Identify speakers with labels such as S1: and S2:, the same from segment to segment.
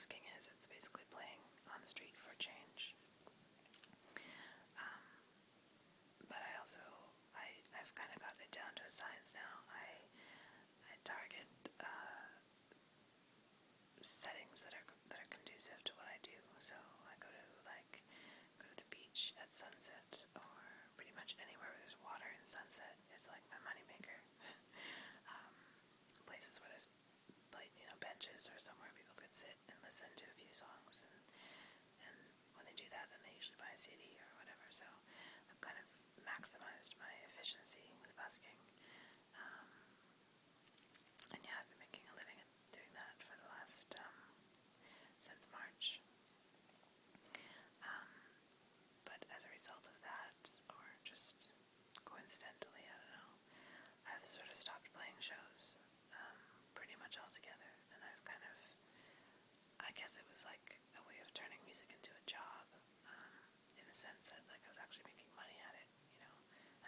S1: busking is. It's basically playing on the street for a change. But I've kind of gotten it down to a science now. I target settings that are conducive to what I do. So I go to the beach at sunset, or pretty much anywhere where there's water and sunset. It's like my moneymaker. Places where there's benches or somewhere people could sit and listen to a few songs, and when they do that, then they usually buy a CD or whatever. So I've kind of maximized my efficiency with busking. And yeah, I've been making a living at doing that for the last since March. But as a result of that, or just coincidentally, I don't know, I've sort of stopped playing shows pretty much altogether, and I've kind of, I guess it was like a way of turning music into a job, in the sense that like I was actually making money at it,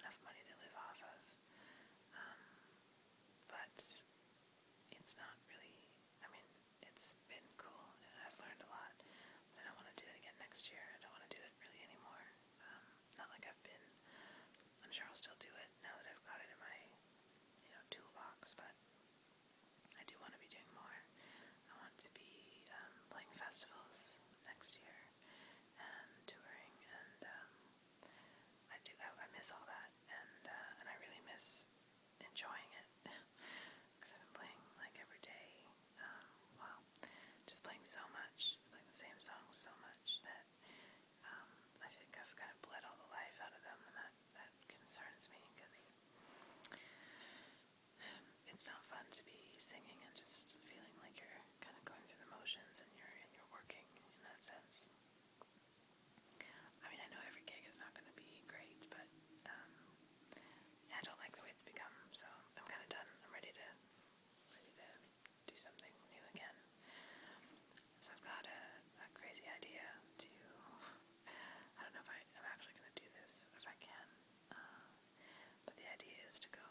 S1: enough money to live off of, but it's not really, I mean, it's been cool, and I've learned a lot, but I don't want to do it again next year. I don't want to do it really anymore. Not like I've been, I'm sure I'll still do it now that I've got it in my, toolbox, but I do want to be doing more. I want to be playing festivals next year and touring, and I miss all that, and I really miss enjoying it, because I've been playing like every day, just playing so much, playing the same songs so much that I think I've kind of bled all the life out of them, and that concerns me, because it's not fun to be singing and just feeling like you're kind of going through the motions, and you're working in that sense. I mean, I know every gig is not going to be great, but I don't like the way it's become, so I'm kind of done. I'm ready to do something new again. So I've got a crazy idea to, I don't know if I'm actually going to do this, if I can, but the idea is to go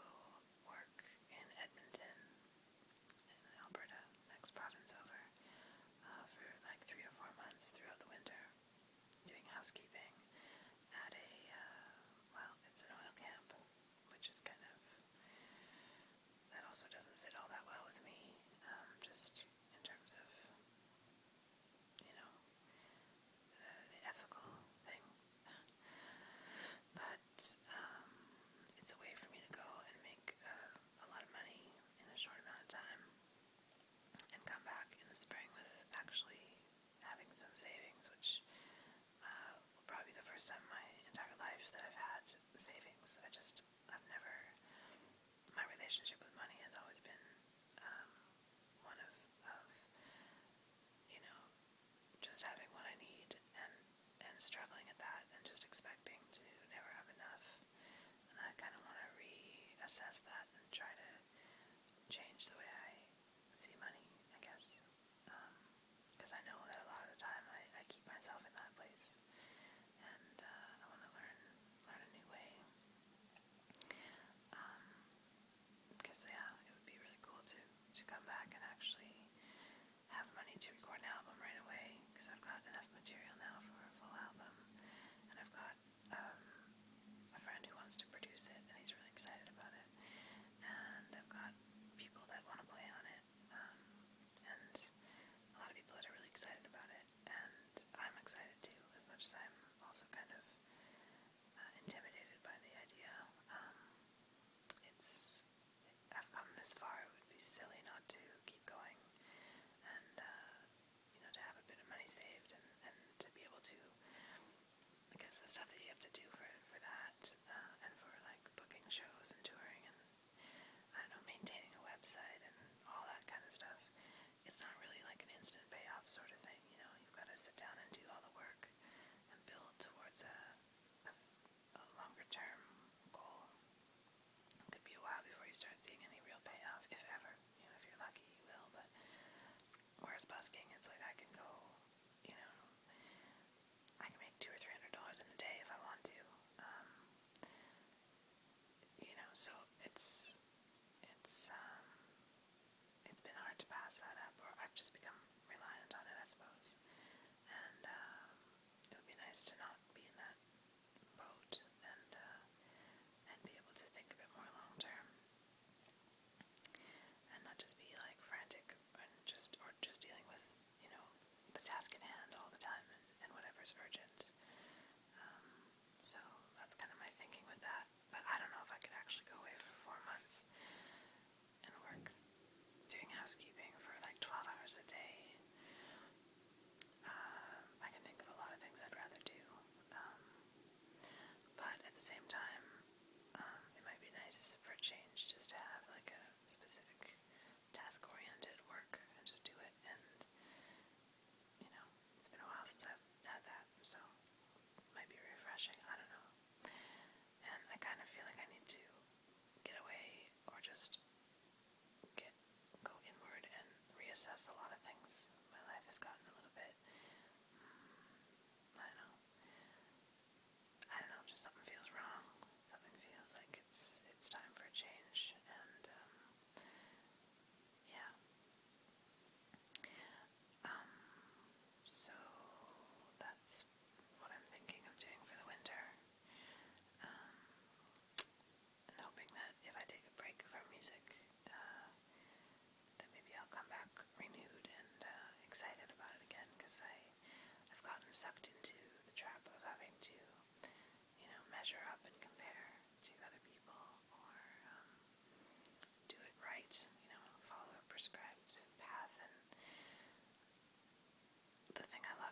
S1: work in Edmonton, in Alberta, next province over, for like 3 or 4 months throughout the winter, doing housekeeping at it's an oil camp, which is kind of, that also doesn't sit all that well with me, just in terms of, the ethical thing. But it's a way for me to go and make a lot of money in a short amount of time, and come back in the spring with actually having some savings, which will probably be the first time in my entire life that I've had savings. I've never, my relationship with money has always been one of just having what I need, and struggling at that, and just expecting to never have enough. And I kind of want to reassess that and try to change the way I see money, I guess. Because I know that a lot of the time I keep myself in that place, and I want to learn a new way. Because it would be really cool to come back and actually have money to record an album right away, because I've got enough material now for a full album, and I've got a friend who wants to produce it, and he's really excited about it,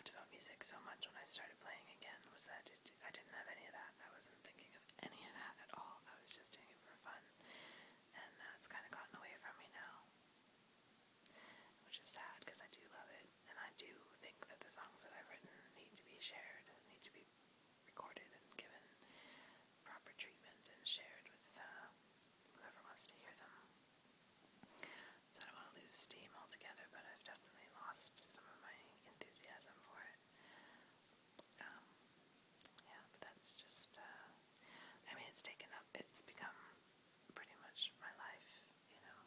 S1: loved about music so much when I started playing again was that I didn't have any of that. I wasn't thinking of any of that at all. I was just doing it for fun. And it's kind of gotten away from me now, which is sad because I do love it. And I do think that the songs that I've written need to be shared, need to be recorded and given proper treatment and shared with whoever wants to hear them. So I don't want to lose steam altogether, but I've definitely lost some of my enthusiasm for it. Yeah, but that's just, I mean, it's become pretty much my life, you know.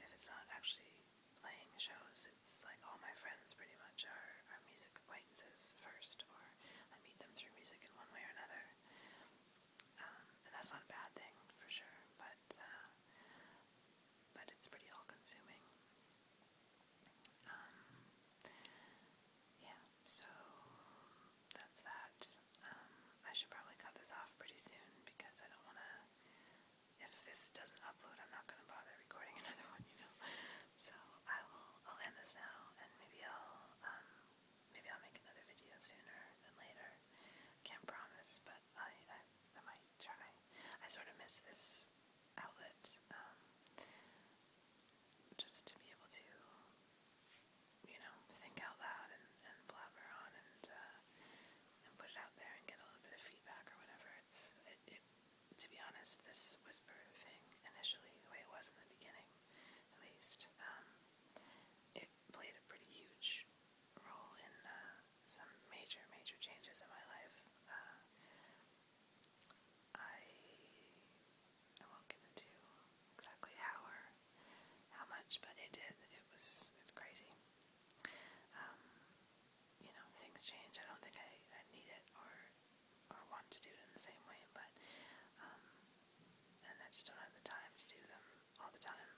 S1: If it's not actually playing shows, it's like all my friends pretty much are music acquaintances first, or I meet them through music in one way or another. And that's not a bad thing, for sure, but it's pretty all-consuming. Yeah, so that's that. I should probably cut this off pretty soon because I don't want to, if this doesn't upload, I'm not going to bother recording another one, you know. So I'll end this now, and maybe I'll make another video sooner than later. Can't promise, but I might try. I sort of miss this outlet, just to be able to, you know, think out loud and blabber on and put it out there and get a little bit of feedback or whatever. To be honest, this whisper thing, initially, the way it was in the beginning, at least, it played a pretty huge role in some major changes in my life. I won't get into exactly how much, but it did. It's crazy. You know, things change. I don't think I need it or want to do it in the same way, but and I just don't have the time to do them all the time.